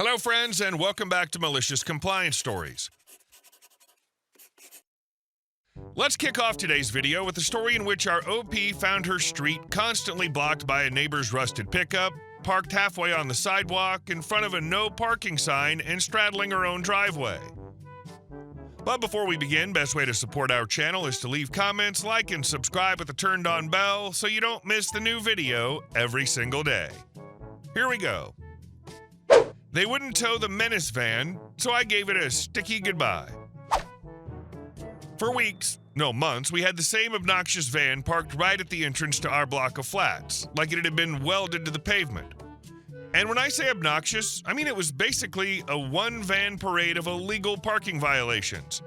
Hello, friends, and welcome back to Malicious Compliance Stories. Let's kick off today's video with a story in which our OP found her street constantly blocked by a neighbor's rusted pickup, parked halfway on the sidewalk in front of a no parking sign, and straddling her own driveway. But before we begin, best way to support our channel is to leave comments, like, and subscribe with the turned on bell so you don't miss the new video every single day. Here we go. They wouldn't tow the menace van, so I gave it a sticky goodbye. For weeks, no months, we had the same obnoxious van parked right at the entrance to our block of flats, like it had been welded to the pavement. And when I say obnoxious, I mean it was basically a one-van parade of illegal parking violations.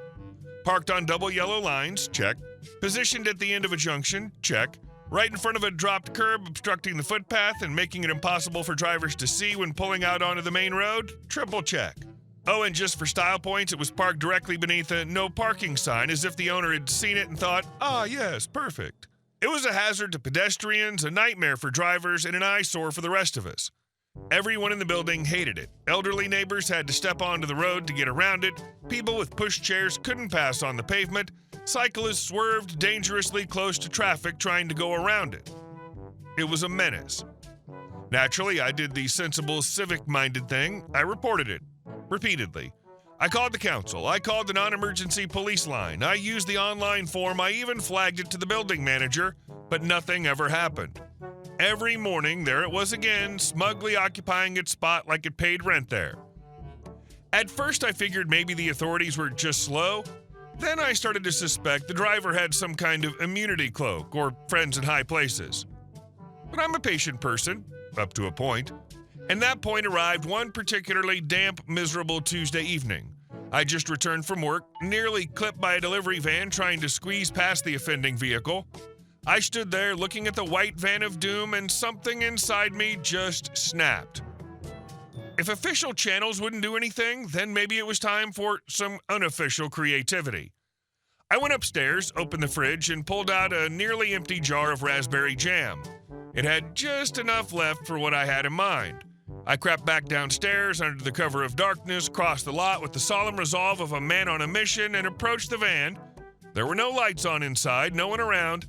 Parked on double yellow lines, check. Positioned at the end of a junction, check. Right in front of a dropped curb, obstructing the footpath and making it impossible for drivers to see when pulling out onto the main road, triple check. Oh, and just for style points, it was parked directly beneath a no parking sign, as if the owner had seen it and thought, yes, perfect. It was a hazard to pedestrians, a nightmare for drivers, and an eyesore for the rest of us. Everyone in the building hated it. Elderly neighbors had to step onto the road to get around it. People with pushchairs couldn't pass on the pavement. Cyclists swerved dangerously close to traffic trying to go around it. It was a menace. Naturally, I did the sensible, civic-minded thing. I reported it. Repeatedly. I called the council. I called the non-emergency police line. I used the online form. I even flagged it to the building manager, but nothing ever happened. Every morning, there it was again, smugly occupying its spot like it paid rent there. At first, I figured maybe the authorities were just slow. Then I started to suspect the driver had some kind of immunity cloak or friends in high places. But I'm a patient person, up to a point. And that point arrived one particularly damp, miserable Tuesday evening. I just returned from work, nearly clipped by a delivery van trying to squeeze past the offending vehicle. I stood there looking at the white van of doom, and something inside me just snapped. If official channels wouldn't do anything, then maybe it was time for some unofficial creativity. I went upstairs, opened the fridge, and pulled out a nearly empty jar of raspberry jam. It had just enough left for what I had in mind. I crept back downstairs under the cover of darkness, crossed the lot with the solemn resolve of a man on a mission, and approached the van. There were no lights on inside, no one around.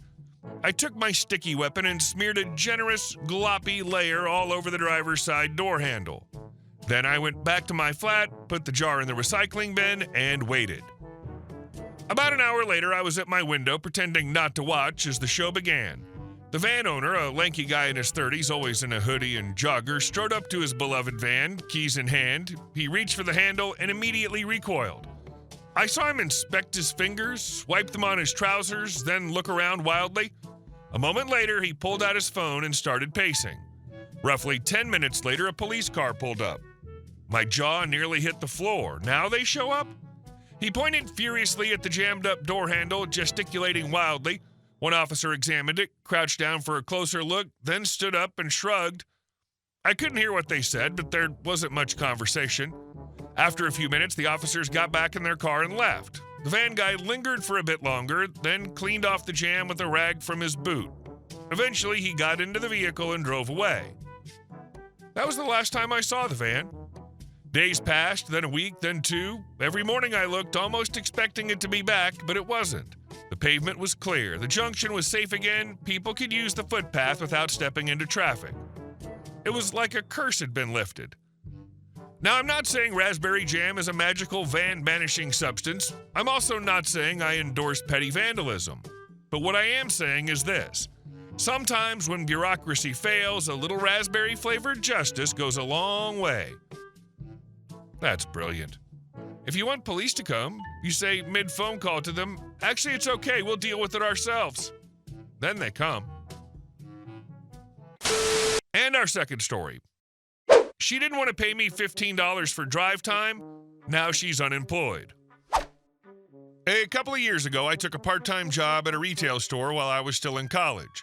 I took my sticky weapon and smeared a generous, gloppy layer all over the driver's side door handle. Then I went back to my flat, put the jar in the recycling bin, and waited. About an hour later, I was at my window pretending not to watch as the show began. The van owner, a lanky guy in his 30s, always in a hoodie and jogger, strode up to his beloved van, keys in hand. He reached for the handle and immediately recoiled. I saw him inspect his fingers, swipe them on his trousers, then look around wildly. A moment later, he pulled out his phone and started pacing. Roughly 10 minutes later, a police car pulled up. My jaw nearly hit the floor. Now they show up? He pointed furiously at the jammed-up door handle, gesticulating wildly. One officer examined it, crouched down for a closer look, then stood up and shrugged. I couldn't hear what they said, but there wasn't much conversation. After a few minutes, the officers got back in their car and left. The van guy lingered for a bit longer, then cleaned off the jam with a rag from his boot. Eventually, he got into the vehicle and drove away. That was the last time I saw the van. Days passed, then a week, then two. Every morning I looked, almost expecting it to be back, but it wasn't. The pavement was clear. The junction was safe again. People could use the footpath without stepping into traffic. It was like a curse had been lifted. Now, I'm not saying raspberry jam is a magical van-banishing substance. I'm also not saying I endorse petty vandalism. But what I am saying is this. Sometimes when bureaucracy fails, a little raspberry-flavored justice goes a long way. That's brilliant. If you want police to come, you say mid-phone call to them, "Actually, it's okay, we'll deal with it ourselves." Then they come. And our second story. She didn't want to pay me $15 for drive time. Now she's unemployed. A couple of years ago, I took a part-time job at a retail store while I was still in college.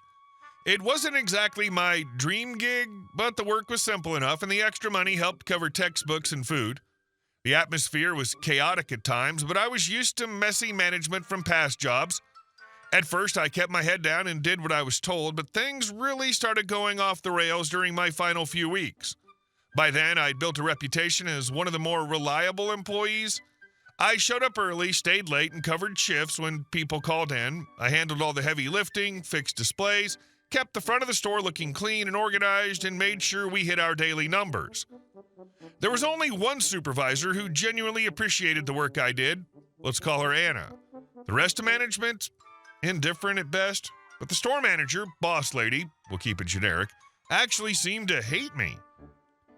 It wasn't exactly my dream gig, but the work was simple enough and the extra money helped cover textbooks and food. The atmosphere was chaotic at times, but I was used to messy management from past jobs. At first, I kept my head down and did what I was told, but things really started going off the rails during my final few weeks. By then, I'd built a reputation as one of the more reliable employees. I showed up early, stayed late, and covered shifts when people called in. I handled all the heavy lifting, fixed displays, kept the front of the store looking clean and organized, and made sure we hit our daily numbers. There was only one supervisor who genuinely appreciated the work I did. Let's call her Anna. The rest of management, indifferent at best. But the store manager, boss lady, we'll keep it generic, actually seemed to hate me.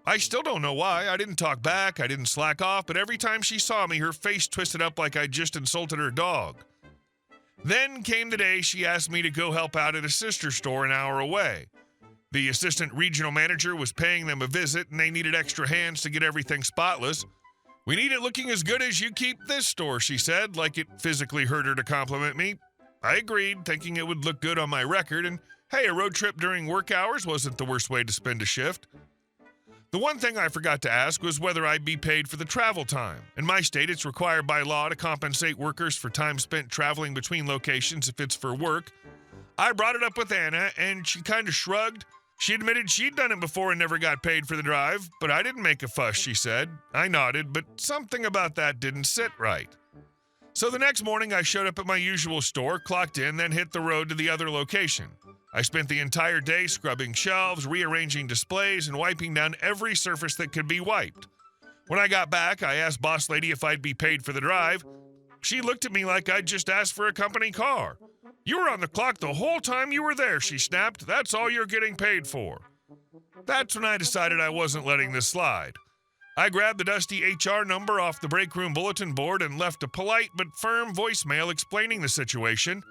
I still don't know why. I didn't talk back, I didn't slack off, but every time she saw me, her face twisted up like I just insulted her dog. Then came the day she asked me to go help out at a sister store an hour away. The assistant regional manager was paying them a visit, and they needed extra hands to get everything spotless. "We need it looking as good as you keep this store," she said, like it physically hurt her to compliment me. I agreed, thinking it would look good on my record, and hey, a road trip during work hours wasn't the worst way to spend a shift. The one thing I forgot to ask was whether I'd be paid for the travel time. In my state, it's required by law to compensate workers for time spent traveling between locations if it's for work. I brought it up with Anna, and she kind of shrugged. She admitted she'd done it before and never got paid for the drive, but I didn't make a fuss, she said. I nodded, but something about that didn't sit right. So the next morning, I showed up at my usual store, clocked in, then hit the road to the other location. I spent the entire day scrubbing shelves, rearranging displays, and wiping down every surface that could be wiped. When I got back, I asked boss lady if I'd be paid for the drive. She looked at me like I'd just asked for a company car. "You were on the clock the whole time you were there," she snapped. "That's all you're getting paid for." That's when I decided I wasn't letting this slide. I grabbed the dusty HR number off the break room bulletin board and left a polite but firm voicemail explaining the situation.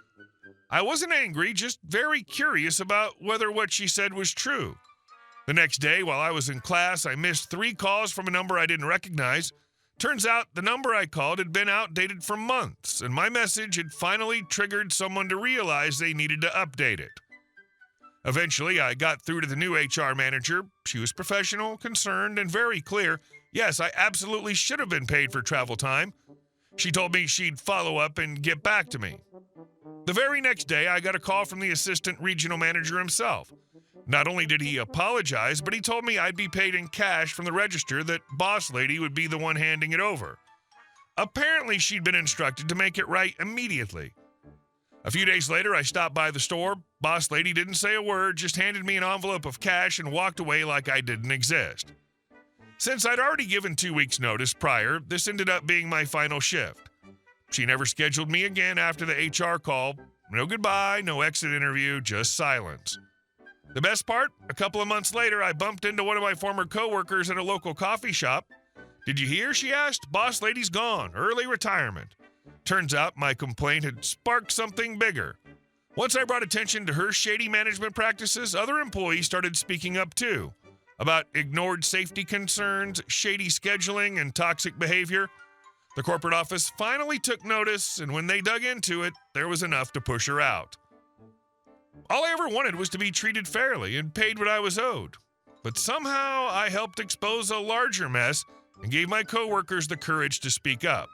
I wasn't angry, just very curious about whether what she said was true. The next day, while I was in class, I missed 3 calls from a number I didn't recognize. Turns out the number I called had been outdated for months, and my message had finally triggered someone to realize they needed to update it. Eventually, I got through to the new HR manager. She was professional, concerned, and very clear. Yes, I absolutely should have been paid for travel time. She told me she'd follow up and get back to me. The very next day, I got a call from the assistant regional manager himself. Not only did he apologize, but he told me I'd be paid in cash from the register, that boss lady would be the one handing it over. Apparently, she'd been instructed to make it right immediately. A few days later, I stopped by the store. Boss lady didn't say a word, just handed me an envelope of cash and walked away like I didn't exist. Since I'd already given 2 weeks' notice prior, this ended up being my final shift. She never scheduled me again after the HR call. No goodbye, no exit interview, just silence. The best part? A couple of months later, I bumped into one of my former coworkers at a local coffee shop. "Did you hear?" she asked. "Boss lady's gone. Early retirement." Turns out my complaint had sparked something bigger. Once I brought attention to her shady management practices, other employees started speaking up too. About ignored safety concerns, shady scheduling, and toxic behavior. The corporate office finally took notice, and when they dug into it, there was enough to push her out. All I ever wanted was to be treated fairly and paid what I was owed. But somehow I helped expose a larger mess and gave my coworkers the courage to speak up.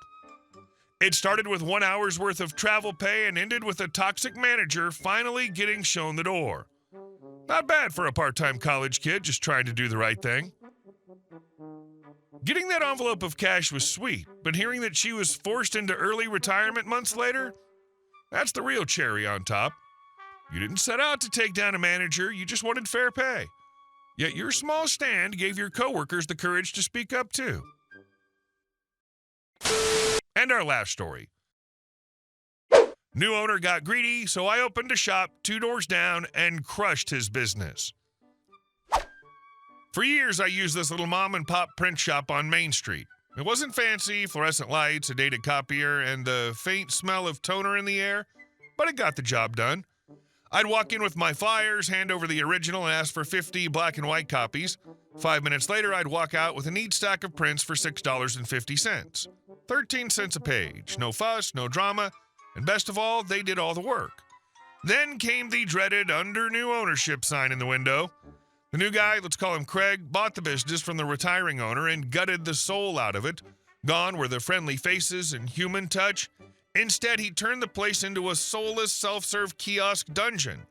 It started with 1 hour's worth of travel pay and ended with a toxic manager finally getting shown the door. Not bad for a part-time college kid just trying to do the right thing. Getting that envelope of cash was sweet, but hearing that she was forced into early retirement months later, that's the real cherry on top. You didn't set out to take down a manager, you just wanted fair pay. Yet your small stand gave your coworkers the courage to speak up too. And our last story. New owner got greedy, so I opened a shop 2 doors down and crushed his business. For years, I used this little mom-and-pop print shop on Main Street. It wasn't fancy, fluorescent lights, a dated copier, and the faint smell of toner in the air, but it got the job done. I'd walk in with my flyers, hand over the original, and ask for 50 black and white copies. 5 minutes later, I'd walk out with a neat stack of prints for $6.50. 13 cents a page. No fuss, no drama, and best of all, they did all the work. Then came the dreaded under new ownership sign in the window. The new guy, let's call him Craig, bought the business from the retiring owner and gutted the soul out of it. Gone were the friendly faces and human touch. Instead, he turned the place into a soulless self-serve kiosk dungeon.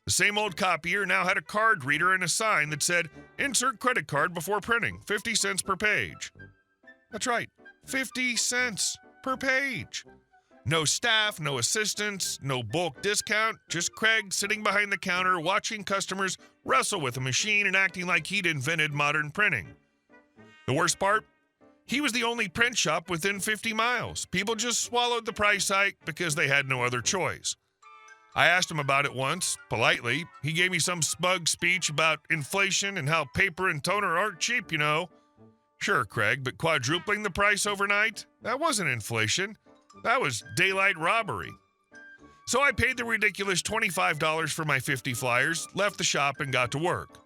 The same old copier now had a card reader and a sign that said, "Insert credit card before printing, 50 cents per page." That's right, 50 cents per page. No staff, no assistants, no bulk discount, just Craig sitting behind the counter watching customers wrestle with a machine and acting like he'd invented modern printing. The worst part? He was the only print shop within 50 miles. People just swallowed the price hike because they had no other choice. I asked him about it once, politely. He gave me some smug speech about inflation and how paper and toner aren't cheap, you know. Sure, Craig, but quadrupling the price overnight? That wasn't inflation. That was daylight robbery. So I paid the ridiculous $25 for my 50 flyers, left the shop, and got to work.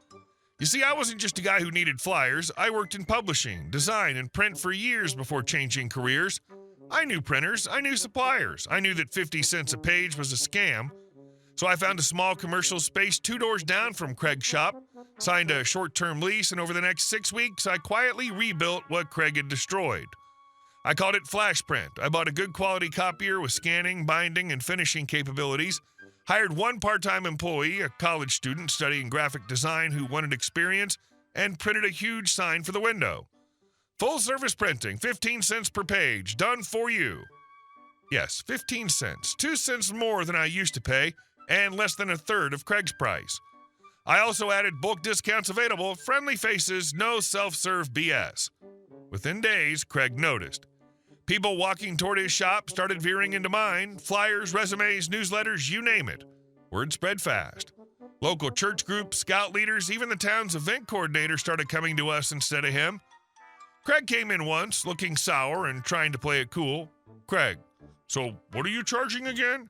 You see, I wasn't just a guy who needed flyers. I worked in publishing, design, and print for years before changing careers. I knew printers, I knew suppliers, I knew that 50 cents a page was a scam. So I found a small commercial space 2 doors down from Craig's shop, signed a short-term lease, and over the next 6 weeks, I quietly rebuilt what Craig had destroyed. I called it Flash Print. I bought a good quality copier with scanning, binding, and finishing capabilities, hired one part-time employee, a college student studying graphic design who wanted experience, and printed a huge sign for the window. Full-service printing, 15 cents per page, done for you. Yes, 15 cents, 2 cents more than I used to pay, and less than a third of Craig's price. I also added bulk discounts available, friendly faces, no self-serve BS. Within days, Craig noticed. People walking toward his shop started veering into mine, flyers, resumes, newsletters, you name it. Word spread fast. Local church groups, scout leaders, even the town's event coordinator started coming to us instead of him. Craig came in once, looking sour and trying to play it cool. Craig, so what are you charging again?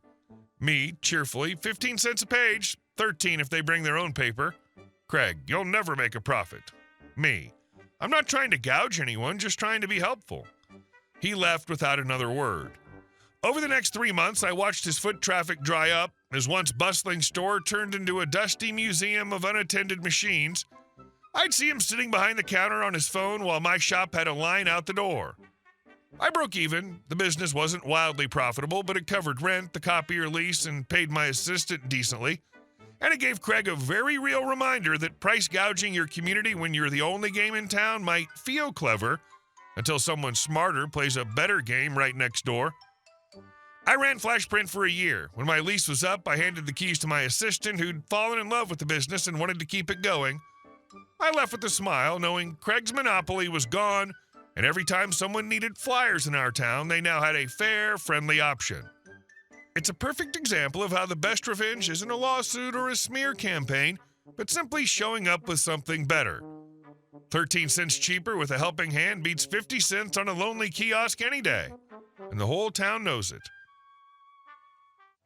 Me, cheerfully, 15 cents a page, 13 if they bring their own paper. Craig, you'll never make a profit. Me, I'm not trying to gouge anyone, just trying to be helpful. He left without another word. Over the next 3 months, I watched his foot traffic dry up, his once bustling store turned into a dusty museum of unattended machines. I'd see him sitting behind the counter on his phone while my shop had a line out the door. I broke even. The business wasn't wildly profitable, but it covered rent, the copier lease, and paid my assistant decently. And it gave Craig a very real reminder that price gouging your community when you're the only game in town might feel clever, until someone smarter plays a better game right next door. I ran Flash Print for a year. When my lease was up, I handed the keys to my assistant who'd fallen in love with the business and wanted to keep it going. I left with a smile, knowing Craig's monopoly was gone, and every time someone needed flyers in our town, they now had a fair, friendly option. It's a perfect example of how the best revenge isn't a lawsuit or a smear campaign, but simply showing up with something better. 13 cents cheaper with a helping hand beats 50 cents on a lonely kiosk any day, and the whole town knows it.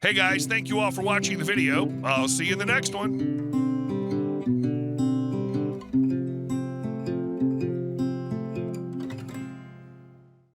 Hey guys, thank you all for watching the video. I'll see you in the next one.